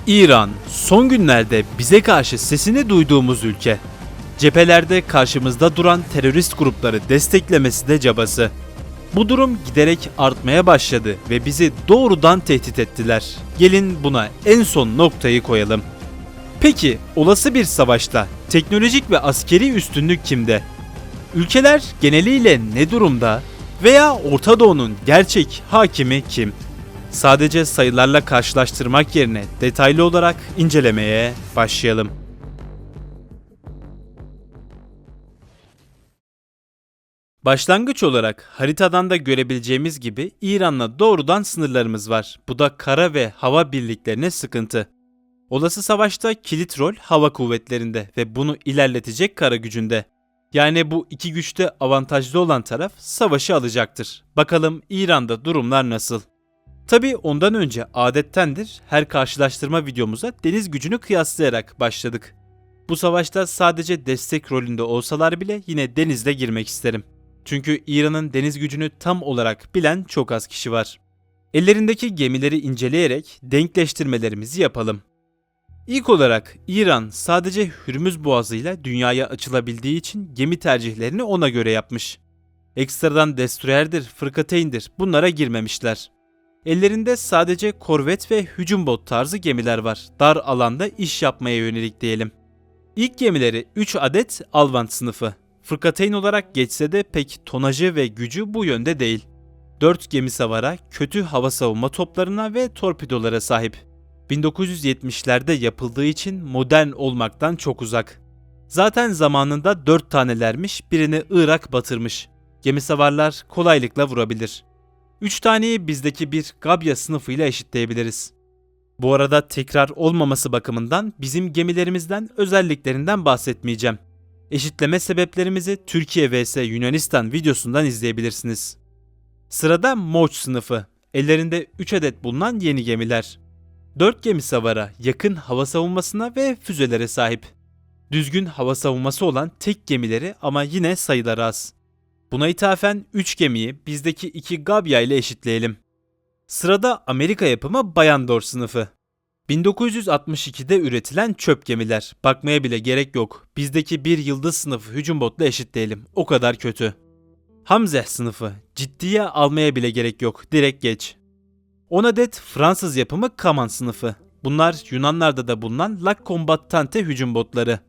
İran, son günlerde bize karşı sesini duyduğumuz ülke. Cephelerde karşımızda duran terörist grupları desteklemesi de cabası. Bu durum giderek artmaya başladı ve bizi doğrudan tehdit ettiler. Gelin buna en son noktayı koyalım. Peki olası bir savaşta teknolojik ve askeri üstünlük kimde? Ülkeler geneliyle ne durumda veya Orta Doğu'nun gerçek hakimi kim? Sadece sayılarla karşılaştırmak yerine detaylı olarak incelemeye başlayalım. Başlangıç olarak haritadan da görebileceğimiz gibi İran'la doğrudan sınırlarımız var. Bu da kara ve hava birliklerine sıkıntı. Olası savaşta kilit rol hava kuvvetlerinde ve bunu ilerletecek kara gücünde. Yani bu iki güçte avantajlı olan taraf savaşı alacaktır. Bakalım İran'da durumlar nasıl? Tabii ondan önce adettendir her karşılaştırma videomuza deniz gücünü kıyaslayarak başladık. Bu savaşta sadece destek rolünde olsalar bile yine denizle girmek isterim. Çünkü İran'ın deniz gücünü tam olarak bilen çok az kişi var. Ellerindeki gemileri inceleyerek denkleştirmelerimizi yapalım. İlk olarak İran sadece Hürmüz Boğazı'yla dünyaya açılabildiği için gemi tercihlerini ona göre yapmış. Ekstradan destroyerdir, fırkateyndir bunlara girmemişler. Ellerinde sadece korvet ve hücum bot tarzı gemiler var. Dar alanda iş yapmaya yönelik diyelim. İlk gemileri 3 adet Alvand sınıfı. Fırkateyn olarak geçse de pek tonajı ve gücü bu yönde değil. 4 gemisavara, kötü hava savunma toplarına ve torpidolara sahip. 1970'lerde yapıldığı için modern olmaktan çok uzak. Zaten zamanında 4 tanelermiş, birini Irak batırmış. Gemisavarlar kolaylıkla vurabilir. 3 taneyi bizdeki bir Gabya sınıfıyla eşitleyebiliriz. Bu arada tekrar olmaması bakımından bizim gemilerimizden özelliklerinden bahsetmeyeceğim. Eşitleme sebeplerimizi Türkiye vs Yunanistan videosundan izleyebilirsiniz. Sırada Moç sınıfı. Ellerinde 3 adet bulunan yeni gemiler. 4 gemisavara, yakın hava savunmasına ve füzelere sahip. Düzgün hava savunması olan tek gemileri ama yine sayıları az. Buna ithafen 3 gemiyi bizdeki 2 Gabya ile eşitleyelim. Sırada Amerika yapımı Bayandor sınıfı. 1962'de üretilen çöp gemiler. Bakmaya bile gerek yok. Bizdeki bir Yıldız sınıfı hücum botla eşitleyelim. O kadar kötü. Hamzeh sınıfı. Ciddiye almaya bile gerek yok. Direkt geç. 10 adet Fransız yapımı Kaman sınıfı. Bunlar Yunanlarda da bulunan La Combattante hücum botları.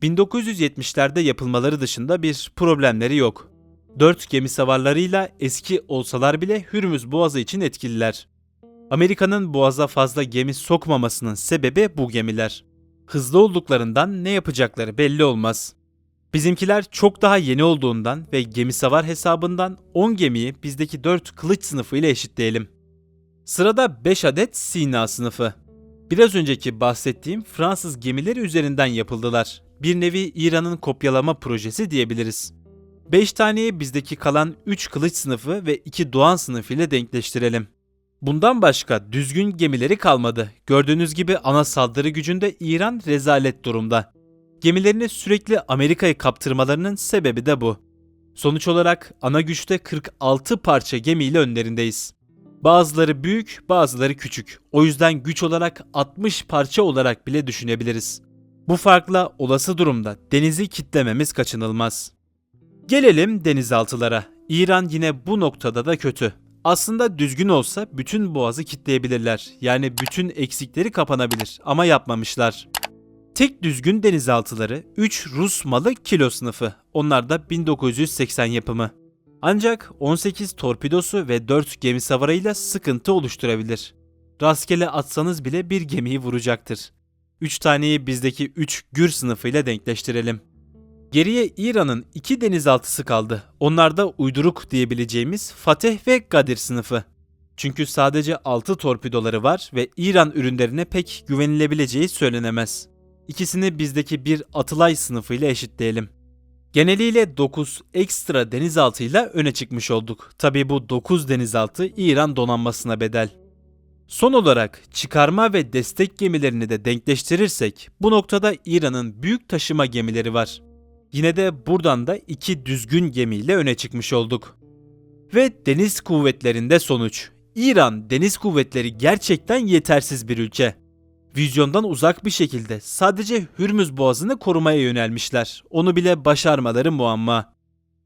1970'lerde yapılmaları dışında bir problemleri yok. 4 gemisavarlarıyla eski olsalar bile Hürmüz Boğazı için etkililer. Amerika'nın boğaza fazla gemi sokmamasının sebebi bu gemiler. Hızlı olduklarından ne yapacakları belli olmaz. Bizimkiler çok daha yeni olduğundan ve gemisavar hesabından 10 gemiyi bizdeki 4 kılıç sınıfı ile eşitleyelim. Sırada 5 adet Sina sınıfı. Biraz önceki bahsettiğim Fransız gemileri üzerinden yapıldılar. Bir nevi İran'ın kopyalama projesi diyebiliriz. 5 taneyi bizdeki kalan 3 kılıç sınıfı ve 2 Doğan sınıfı ile denkleştirelim. Bundan başka düzgün gemileri kalmadı. Gördüğünüz gibi ana saldırı gücünde İran rezalet durumda. Gemilerini sürekli Amerika'ya kaptırmalarının sebebi de bu. Sonuç olarak ana güçte 46 parça gemiyle önlerindeyiz. Bazıları büyük, bazıları küçük. O yüzden güç olarak 60 parça olarak bile düşünebiliriz. Bu farkla olası durumda denizi kitlememiz kaçınılmaz. Gelelim denizaltılara. İran yine bu noktada da kötü. Aslında düzgün olsa bütün boğazı kitleyebilirler. Yani bütün eksikleri kapanabilir ama yapmamışlar. Tek düzgün denizaltıları 3 Rus malı kilo sınıfı. Onlar da 1980 yapımı. Ancak 18 torpidosu ve 4 gemisavarıyla sıkıntı oluşturabilir. Rastgele atsanız bile bir gemiyi vuracaktır. 3 taneyi bizdeki 3 Gür sınıfıyla denkleştirelim. Geriye İran'ın 2 denizaltısı kaldı. Onlar da uyduruk diyebileceğimiz Fateh ve Gadir sınıfı. Çünkü sadece 6 torpidoları var ve İran ürünlerine pek güvenilebileceği söylenemez. İkisini bizdeki bir Atılay sınıfıyla eşitleyelim. Geneliyle 9 ekstra denizaltıyla öne çıkmış olduk. Tabii bu 9 denizaltı İran donanmasına bedel. Son olarak çıkarma ve destek gemilerini de denkleştirirsek bu noktada İran'ın büyük taşıma gemileri var. Yine de buradan da 2 düzgün gemiyle öne çıkmış olduk. Ve deniz kuvvetlerinde sonuç. İran deniz kuvvetleri gerçekten yetersiz bir ülke. Vizyondan uzak bir şekilde sadece Hürmüz Boğazı'nı korumaya yönelmişler. Onu bile başarmaları muamma.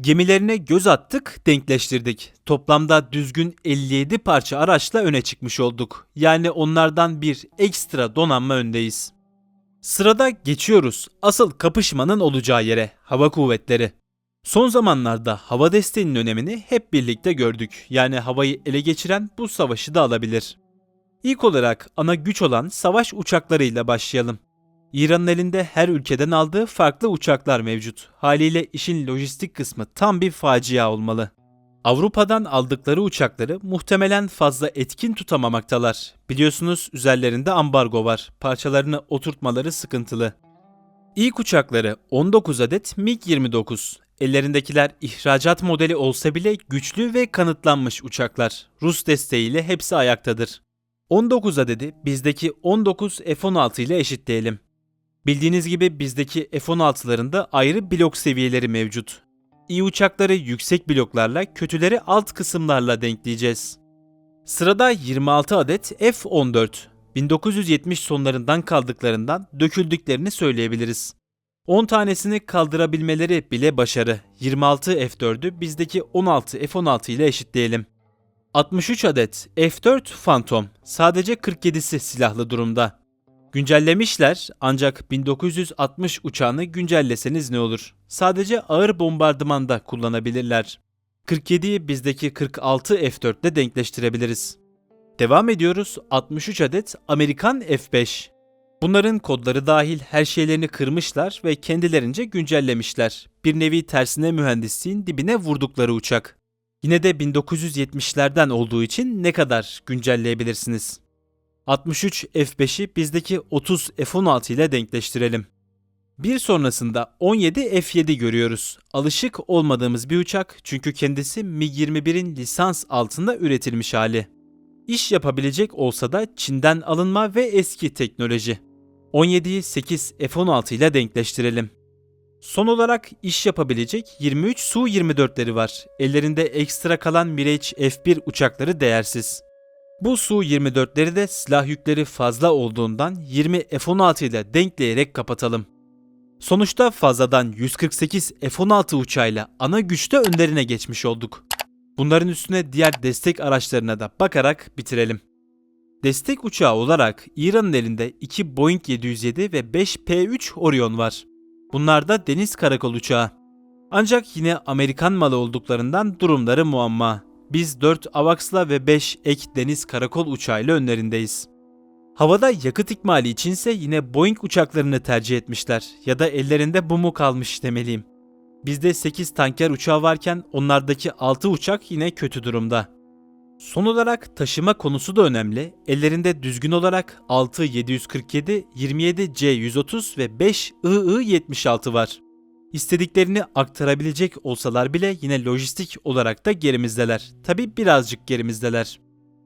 Gemilerine göz attık, denkleştirdik. Toplamda düzgün 57 parça araçla öne çıkmış olduk. Yani onlardan bir ekstra donanma öndeyiz. Sırada geçiyoruz asıl kapışmanın olacağı yere, hava kuvvetleri. Son zamanlarda hava desteğinin önemini hep birlikte gördük. Yani havayı ele geçiren bu savaşı da alabilir. İlk olarak ana güç olan savaş uçaklarıyla başlayalım. İran'ın elinde her ülkeden aldığı farklı uçaklar mevcut. Haliyle işin lojistik kısmı tam bir facia olmalı. Avrupa'dan aldıkları uçakları muhtemelen fazla etkin tutamamaktalar. Biliyorsunuz üzerlerinde ambargo var. Parçalarını oturtmaları sıkıntılı. İlk uçakları 19 adet MiG-29. Ellerindekiler ihracat modeli olsa bile güçlü ve kanıtlanmış uçaklar. Rus desteğiyle hepsi ayaktadır. 19 adedi bizdeki 19 F-16 ile eşitleyelim. Bildiğiniz gibi bizdeki F-16'ların ayrı blok seviyeleri mevcut. İyi uçakları yüksek bloklarla, kötüleri alt kısımlarla denkleyeceğiz. Sırada 26 adet F-14. 1970 sonlarından kaldıklarından döküldüklerini söyleyebiliriz. 10 tanesini kaldırabilmeleri bile başarı. 26 F-4'ü bizdeki 16 F-16 ile eşitleyelim. 63 adet F-4 Phantom, sadece 47'si silahlı durumda. Güncellemişler ancak 1960 uçağını güncelleseniz ne olur? Sadece ağır bombardımanda kullanabilirler. 47'yi bizdeki 46 F-4 ile denkleştirebiliriz. Devam ediyoruz 63 adet Amerikan F-5. Bunların kodları dahil her şeylerini kırmışlar ve kendilerince güncellemişler. Bir nevi tersine mühendisliğin dibine vurdukları uçak. Yine de 1970'lerden olduğu için ne kadar güncelleyebilirsiniz? 63 F-5'i bizdeki 30 F-16 ile denkleştirelim. Bir sonrasında 17 F-7 görüyoruz. Alışık olmadığımız bir uçak çünkü kendisi MiG-21'in lisans altında üretilmiş hali. İş yapabilecek olsa da Çin'den alınma ve eski teknoloji. 17'yi 8 F-16 ile denkleştirelim. Son olarak iş yapabilecek 23 Su-24'leri var. Ellerinde ekstra kalan Mirage F-1 uçakları değersiz. Bu Su-24'leri de silah yükleri fazla olduğundan 20 F-16 ile denkleyerek kapatalım. Sonuçta fazladan 148 F-16 uçağıyla ana güçte önlerine geçmiş olduk. Bunların üstüne diğer destek araçlarına da bakarak bitirelim. Destek uçağı olarak İran'ın elinde 2 Boeing 707 ve 5 P-3 Orion var. Bunlar da deniz karakol uçağı. Ancak yine Amerikan malı olduklarından durumları muamma. Biz 4 AWACS'la ve 5 ek deniz karakol uçağıyla önlerindeyiz. Havada yakıt ikmali içinse yine Boeing uçaklarını tercih etmişler ya da ellerinde bu mu kalmış demeliyim. Bizde 8 tanker uçağı varken onlardaki 6 uçak yine kötü durumda. Son olarak taşıma konusu da önemli. Ellerinde düzgün olarak 6 747, 27 C130 ve 5 II-76 var. İstediklerini aktarabilecek olsalar bile yine lojistik olarak da gerimizdeler. Tabi birazcık gerimizdeler.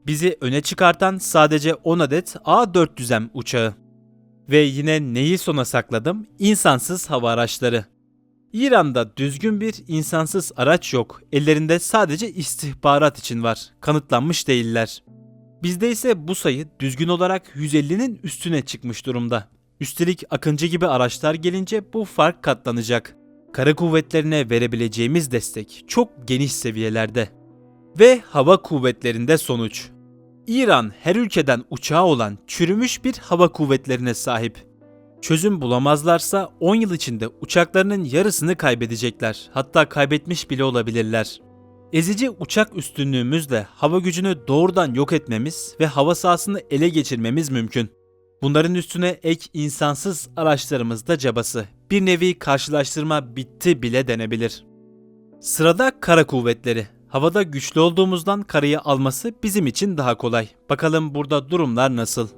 Bizi öne çıkartan sadece 10 adet A400M uçağı. Ve yine neyi sona sakladım? İnsansız hava araçları. İran'da düzgün bir insansız araç yok. Ellerinde sadece istihbarat için var. Kanıtlanmış değiller. Bizde ise bu sayı düzgün olarak 150'nin üstüne çıkmış durumda. Üstelik Akıncı gibi araçlar gelince bu fark katlanacak. Kara kuvvetlerine verebileceğimiz destek çok geniş seviyelerde. Ve hava kuvvetlerinde sonuç. İran her ülkeden uçağı olan çürümüş bir hava kuvvetlerine sahip. Çözüm bulamazlarsa 10 yıl içinde uçaklarının yarısını kaybedecekler. Hatta kaybetmiş bile olabilirler. Ezici uçak üstünlüğümüzle hava gücünü doğrudan yok etmemiz ve hava sahasını ele geçirmemiz mümkün. Bunların üstüne ek insansız araçlarımız da cabası. Bir nevi karşılaştırma bitti bile denebilir. Sırada kara kuvvetleri. Havada güçlü olduğumuzdan karayı alması bizim için daha kolay. Bakalım burada durumlar nasıl?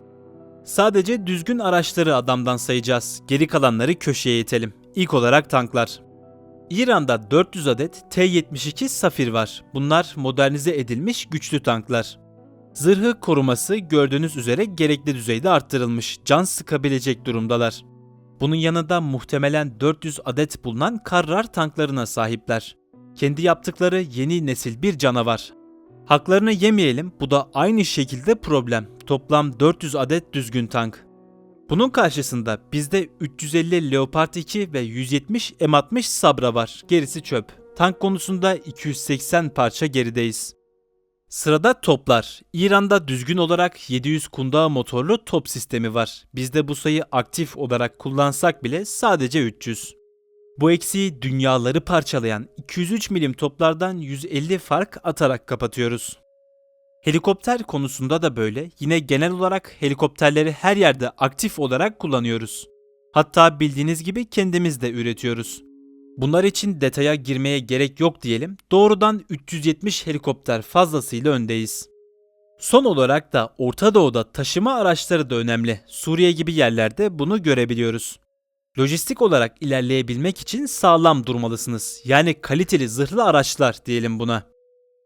Sadece düzgün araçları adamdan sayacağız. Geri kalanları köşeye itelim. İlk olarak tanklar. İran'da 400 adet T-72 Safir var. Bunlar modernize edilmiş güçlü tanklar. Zırhı koruması gördüğünüz üzere gerekli düzeyde arttırılmış. Can sıkabilecek durumdalar. Bunun yanında muhtemelen 400 adet bulunan Karrar tanklarına sahipler. Kendi yaptıkları yeni nesil bir canavar. Haklarını yemeyelim, bu da aynı şekilde problem. Toplam 400 adet düzgün tank. Bunun karşısında bizde 350 Leopard 2 ve 170 M60 Sabra var. Gerisi çöp. Tank konusunda 280 parça gerideyiz. Sırada toplar. İran'da düzgün olarak 700 kundağı motorlu top sistemi var. Bizde bu sayı aktif olarak kullansak bile sadece 300. Bu eksiği dünyaları parçalayan 203 milim toplardan 150 fark atarak kapatıyoruz. Helikopter konusunda da böyle. Yine genel olarak helikopterleri her yerde aktif olarak kullanıyoruz. Hatta bildiğiniz gibi kendimiz de üretiyoruz. Bunlar için detaya girmeye gerek yok diyelim. Doğrudan 370 helikopter fazlasıyla öndeyiz. Son olarak da Orta Doğu'da taşıma araçları da önemli. Suriye gibi yerlerde bunu görebiliyoruz. Lojistik olarak ilerleyebilmek için sağlam durmalısınız. Yani kaliteli zırhlı araçlar diyelim buna.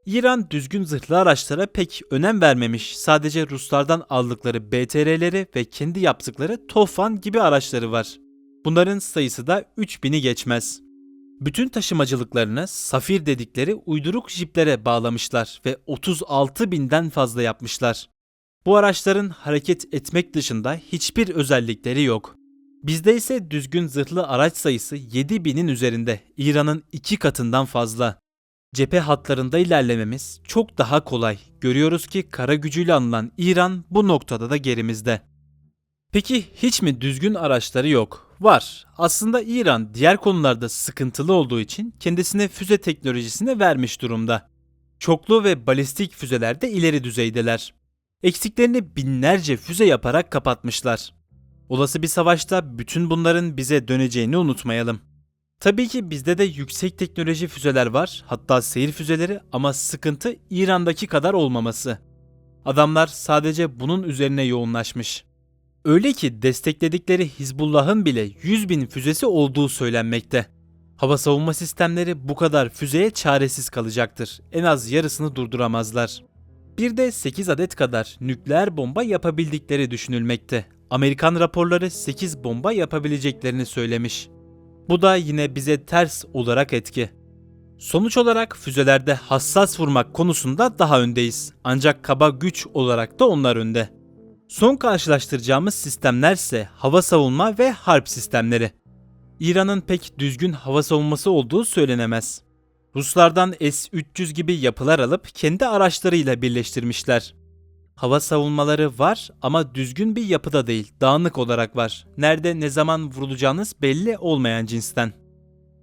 İran düzgün zırhlı araçlara pek önem vermemiş. Sadece Ruslardan aldıkları BTR'leri ve kendi yaptıkları Tofan gibi araçları var. Bunların sayısı da 3000'i geçmez. Bütün taşımacılıklarını Safir dedikleri uyduruk jiplere bağlamışlar ve 36.000'den fazla yapmışlar. Bu araçların hareket etmek dışında hiçbir özellikleri yok. Bizde ise düzgün zırhlı araç sayısı 7.000'in üzerinde, İran'ın 2 katından fazla. Cephe hatlarında ilerlememiz çok daha kolay. Görüyoruz ki kara gücüyle anılan İran bu noktada da gerimizde. Peki hiç mi düzgün araçları yok? Var. Aslında İran diğer konularda sıkıntılı olduğu için kendisine füze teknolojisini vermiş durumda. Çoklu ve balistik füzelerde ileri düzeydeler. Eksiklerini binlerce füze yaparak kapatmışlar. Olası bir savaşta bütün bunların bize döneceğini unutmayalım. Tabii ki bizde de yüksek teknoloji füzeler var, hatta seyir füzeleri, ama sıkıntı İran'daki kadar olmaması. Adamlar sadece bunun üzerine yoğunlaşmış. Öyle ki destekledikleri Hizbullah'ın bile 100.000 füzesi olduğu söylenmekte. Hava savunma sistemleri bu kadar füzeye çaresiz kalacaktır. En az yarısını durduramazlar. Bir de 8 adet kadar nükleer bomba yapabildikleri düşünülmekte. Amerikan raporları 8 bomba yapabileceklerini söylemiş. Bu da yine bize ters olarak etki. Sonuç olarak füzelerde hassas vurmak konusunda daha öndeyiz. Ancak kaba güç olarak da onlar önde. Son karşılaştıracağımız sistemlerse hava savunma ve harp sistemleri. İran'ın pek düzgün hava savunması olduğu söylenemez. Ruslardan S-300 gibi yapılar alıp kendi araçlarıyla birleştirmişler. Hava savunmaları var ama düzgün bir yapıda değil, dağınık olarak var. Nerede ne zaman vurulacağınız belli olmayan cinsten.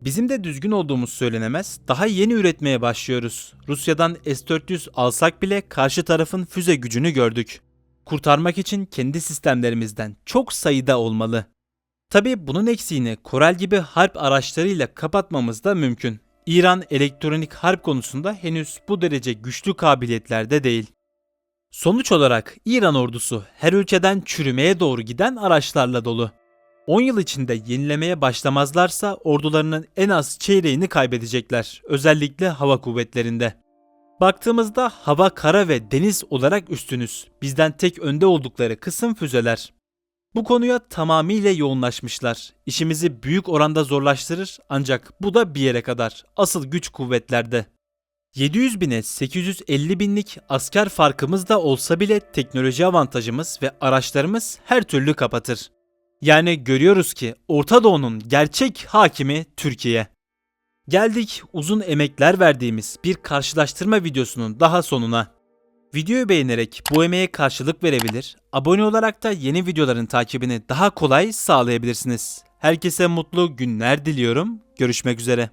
Bizim de düzgün olduğumuz söylenemez, daha yeni üretmeye başlıyoruz. Rusya'dan S-400 alsak bile karşı tarafın füze gücünü gördük. Kurtarmak için kendi sistemlerimizden çok sayıda olmalı. Tabii bunun eksiğini Koral gibi harp araçlarıyla kapatmamız da mümkün. İran elektronik harp konusunda henüz bu derece güçlü kabiliyetlerde değil. Sonuç olarak İran ordusu her ülkeden çürümeye doğru giden araçlarla dolu. 10 yıl içinde yenilemeye başlamazlarsa ordularının en az çeyreğini kaybedecekler, özellikle hava kuvvetlerinde. Baktığımızda hava, kara ve deniz olarak üstünüz. Bizden tek önde oldukları kısım füzeler. Bu konuya tamamıyla yoğunlaşmışlar. İşimizi büyük oranda zorlaştırır ancak bu da bir yere kadar. Asıl güç kuvvetlerde. 700 bine 850 binlik asker farkımız da olsa bile teknoloji avantajımız ve araçlarımız her türlü kapatır. Yani görüyoruz ki Orta Doğu'nun gerçek hakimi Türkiye. Geldik uzun emekler verdiğimiz bir karşılaştırma videosunun daha sonuna. Videoyu beğenerek bu emeğe karşılık verebilir, abone olarak da yeni videoların takibini daha kolay sağlayabilirsiniz. Herkese mutlu günler diliyorum. Görüşmek üzere.